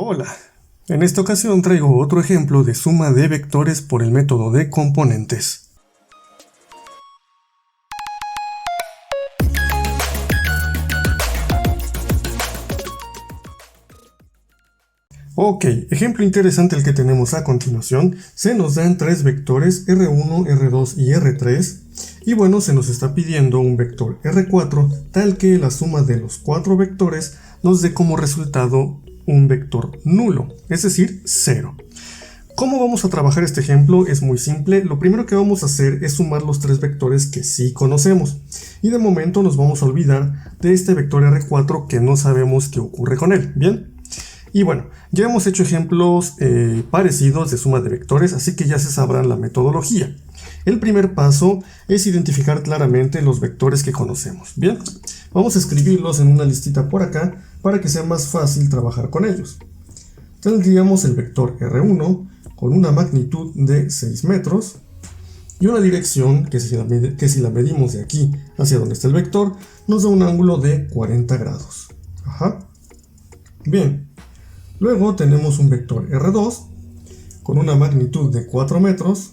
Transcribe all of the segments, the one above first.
Hola, en esta ocasión traigo otro ejemplo de suma de vectores por el método de componentes. Ok, ejemplo interesante el que tenemos a continuación. Se nos dan tres vectores R1, R2 y R3 y bueno, se nos está pidiendo un vector R4 tal que la suma de los cuatro vectores nos dé como resultado un vector nulo, es decir, 0. ¿Cómo vamos a trabajar este ejemplo? Es muy simple. Lo primero que vamos a hacer es sumar los tres vectores que sí conocemos. Y de momento nos vamos a olvidar de este vector R4 que no sabemos qué ocurre con él. ¿Bien? Y bueno, ya hemos hecho ejemplos parecidos de suma de vectores, así que ya se sabrán la metodología. El primer paso es identificar claramente los vectores que conocemos. Bien, vamos a escribirlos en una listita por acá para que sea más fácil trabajar con ellos. Tendríamos el vector R1 con una magnitud de 6 metros y una dirección que si la medimos de aquí hacia donde está el vector nos da un ángulo de 40 grados. Bien, luego tenemos un vector R2 con una magnitud de 4 metros.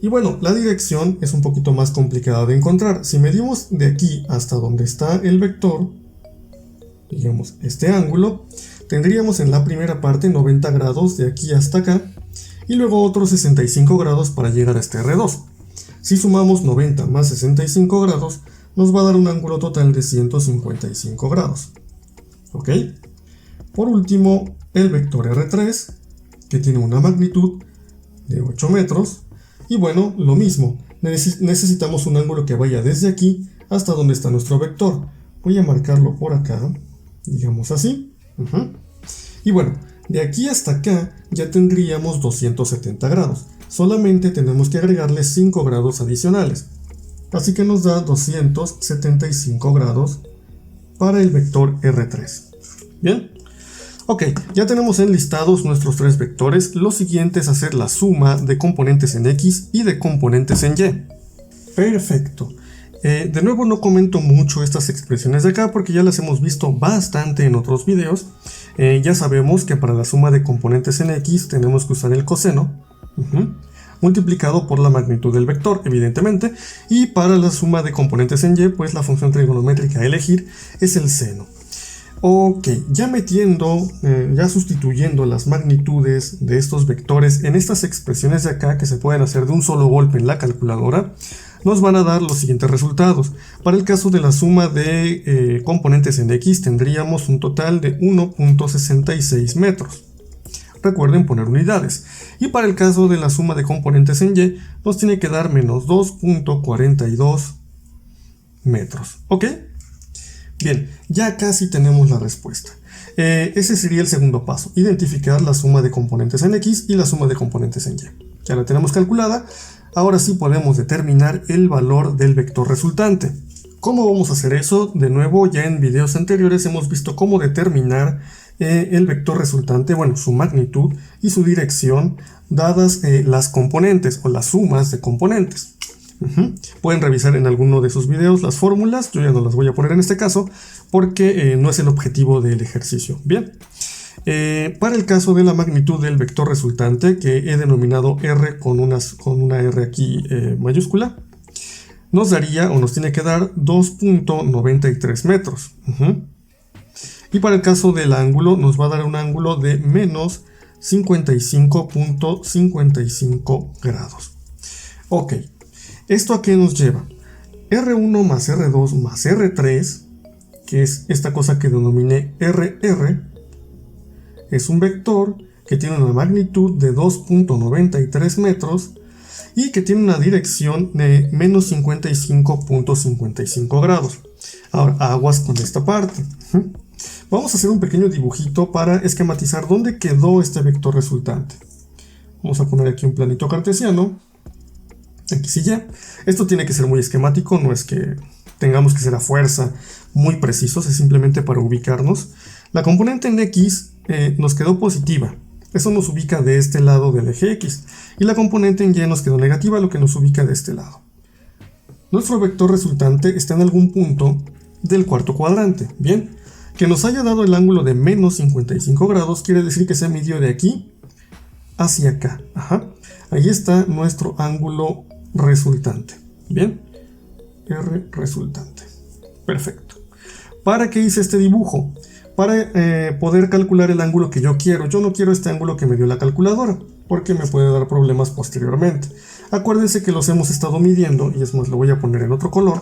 Y bueno, la dirección es un poquito más complicada de encontrar. Si medimos de aquí hasta donde está el vector, digamos este ángulo, tendríamos en la primera parte 90 grados de aquí hasta acá y luego otros 65 grados para llegar a este R2. Si sumamos 90 más 65 grados, nos va a dar un ángulo total de 155 grados. ¿Ok? Por último, el vector R3, que tiene una magnitud de 8 metros. Y bueno, lo mismo, necesitamos un ángulo que vaya desde aquí hasta donde está nuestro vector. Voy a marcarlo por acá, digamos así. Y bueno, de aquí hasta acá ya tendríamos 270 grados. Solamente tenemos que agregarle 5 grados adicionales. Así que nos da 275 grados para el vector R3. ¿Bien? Ok, ya tenemos enlistados nuestros tres vectores. Lo siguiente es hacer la suma de componentes en X y de componentes en Y. Perfecto. De nuevo no comento mucho estas expresiones de acá porque ya las hemos visto bastante en otros videos. Ya sabemos que para la suma de componentes en X tenemos que usar el coseno multiplicado por la magnitud del vector, evidentemente. Y para la suma de componentes en Y, pues la función trigonométrica a elegir es el seno. Ok, ya sustituyendo las magnitudes de estos vectores en estas expresiones de acá que se pueden hacer de un solo golpe en la calculadora, nos van a dar los siguientes resultados. Para el caso de la suma de componentes en X tendríamos un total de 1.66 metros. Recuerden poner unidades. Y para el caso de la suma de componentes en Y nos tiene que dar menos 2.42 metros. ¿Ok? Bien, ya casi tenemos la respuesta. Ese sería el segundo paso, identificar la suma de componentes en X y la suma de componentes en Y. Ya la tenemos calculada, ahora sí podemos determinar el valor del vector resultante. ¿Cómo vamos a hacer eso? De nuevo, ya en videos anteriores hemos visto cómo determinar el vector resultante, bueno, su magnitud y su dirección, dadas las componentes o las sumas de componentes. Pueden revisar en alguno de esos videos las fórmulas, yo ya no las voy a poner en este caso porque no es el objetivo del ejercicio. Bien, para el caso de la magnitud del vector resultante, que he denominado R con una R aquí mayúscula, nos daría o nos tiene que dar 2.93 metros. Y para el caso del ángulo nos va a dar un ángulo de menos 55.55 grados. Ok. ¿Esto a qué nos lleva? R1 más R2 más R3, que es esta cosa que denominé RR, es un vector que tiene una magnitud de 2.93 metros y que tiene una dirección de menos 55.55 grados. Ahora, aguas con esta parte. Vamos a hacer un pequeño dibujito para esquematizar dónde quedó este vector resultante. Vamos a poner aquí un planito cartesiano. X y Y. Esto tiene que ser muy esquemático, no es que tengamos que ser a fuerza muy precisos, es simplemente para ubicarnos. La componente en X nos quedó positiva, eso nos ubica de este lado del eje X, y la componente en Y nos quedó negativa, lo que nos ubica de este lado. Nuestro vector resultante está en algún punto del cuarto cuadrante. Bien, Que nos haya dado el ángulo de menos 55 grados quiere decir que se midió de aquí hacia acá. Ajá. Ahí está nuestro ángulo resultante. Bien, R resultante. Perfecto. ¿Para qué hice este dibujo? Para poder calcular el ángulo que yo quiero. Yo no quiero este ángulo que me dio la calculadora, porque me puede dar problemas posteriormente. Acuérdense que los hemos estado midiendo, y es más, lo voy a poner en otro color,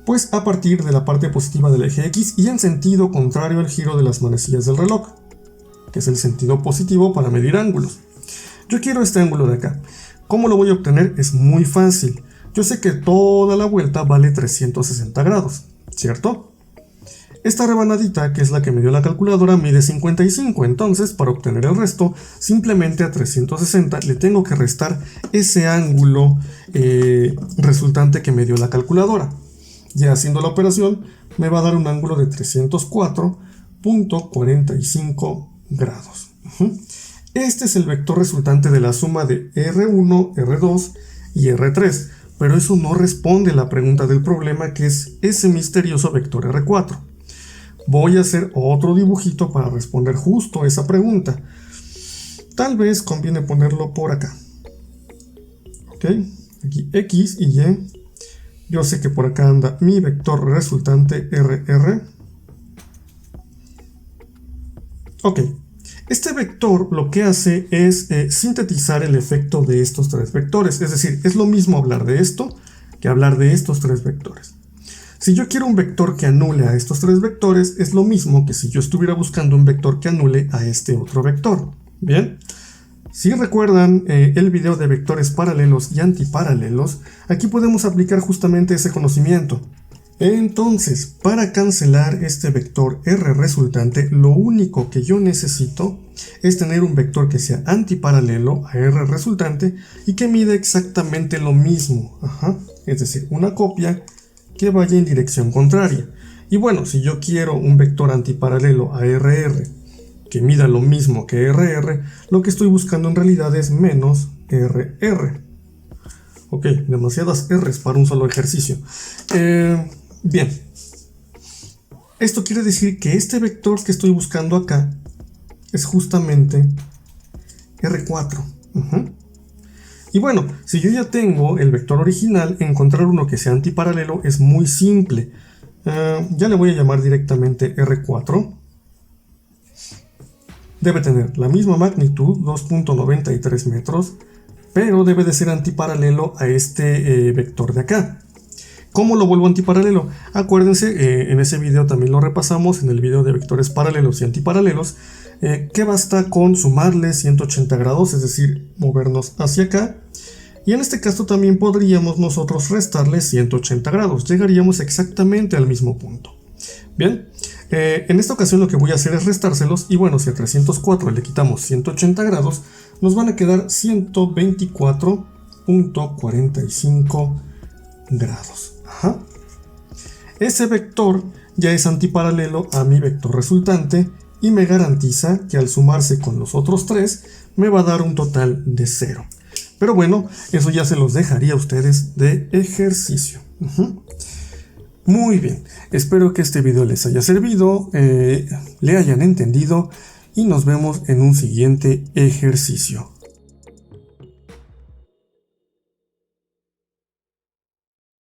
pues a partir de la parte positiva del eje X y en sentido contrario al giro de las manecillas del reloj, que es el sentido positivo para medir ángulos. Yo quiero este ángulo de acá. ¿Cómo lo voy a obtener? Es muy fácil. Yo sé que toda la vuelta vale 360 grados, ¿cierto? Esta rebanadita, que es la que me dio la calculadora, mide 55, entonces para obtener el resto, simplemente a 360 le tengo que restar ese ángulo resultante que me dio la calculadora. Ya haciendo la operación, me va a dar un ángulo de 304.45 grados. Este es el vector resultante de la suma de R1, R2 y R3, pero eso no responde a la pregunta del problema, que es ese misterioso vector R4. Voy a hacer otro dibujito para responder justo esa pregunta. Tal vez conviene ponerlo por acá. Ok, aquí X y Y. Yo sé que por acá anda mi vector resultante RR. Ok, este vector lo que hace es sintetizar el efecto de estos tres vectores. Es decir, es lo mismo hablar de esto que hablar de estos tres vectores. Si yo quiero un vector que anule a estos tres vectores, es lo mismo que si yo estuviera buscando un vector que anule a este otro vector. Bien, si recuerdan el video de vectores paralelos y antiparalelos, aquí podemos aplicar justamente ese conocimiento. Entonces, para cancelar este vector R resultante, lo único que yo necesito es tener un vector que sea antiparalelo a R resultante y que mide exactamente lo mismo. Ajá. Es decir, una copia que vaya en dirección contraria. Y bueno, si yo quiero un vector antiparalelo a RR que mida lo mismo que RR, lo que estoy buscando en realidad es menos RR. Ok, demasiadas R's para un solo ejercicio. Bien, esto quiere decir que este vector que estoy buscando acá es justamente R4. Y bueno, si yo ya tengo el vector original, encontrar uno que sea antiparalelo es muy simple. Ya le voy a llamar directamente R4. Debe tener la misma magnitud, 2.93 metros, pero debe de ser antiparalelo a este vector de acá. ¿Cómo lo vuelvo antiparalelo? Acuérdense, en ese video también lo repasamos, en el video de vectores paralelos y antiparalelos, que basta con sumarle 180 grados, es decir, movernos hacia acá. Y en este caso también podríamos nosotros restarle 180 grados, llegaríamos exactamente al mismo punto. Bien, en esta ocasión lo que voy a hacer es restárselos, y bueno, si a 304 le quitamos 180 grados, nos van a quedar 124.45 grados. Ajá. Ese vector ya es antiparalelo a mi vector resultante y me garantiza que al sumarse con los otros tres me va a dar un total de 0. Pero bueno, eso ya se los dejaría a ustedes de ejercicio. Muy bien, espero que este video les haya servido, le hayan entendido y nos vemos en un siguiente ejercicio.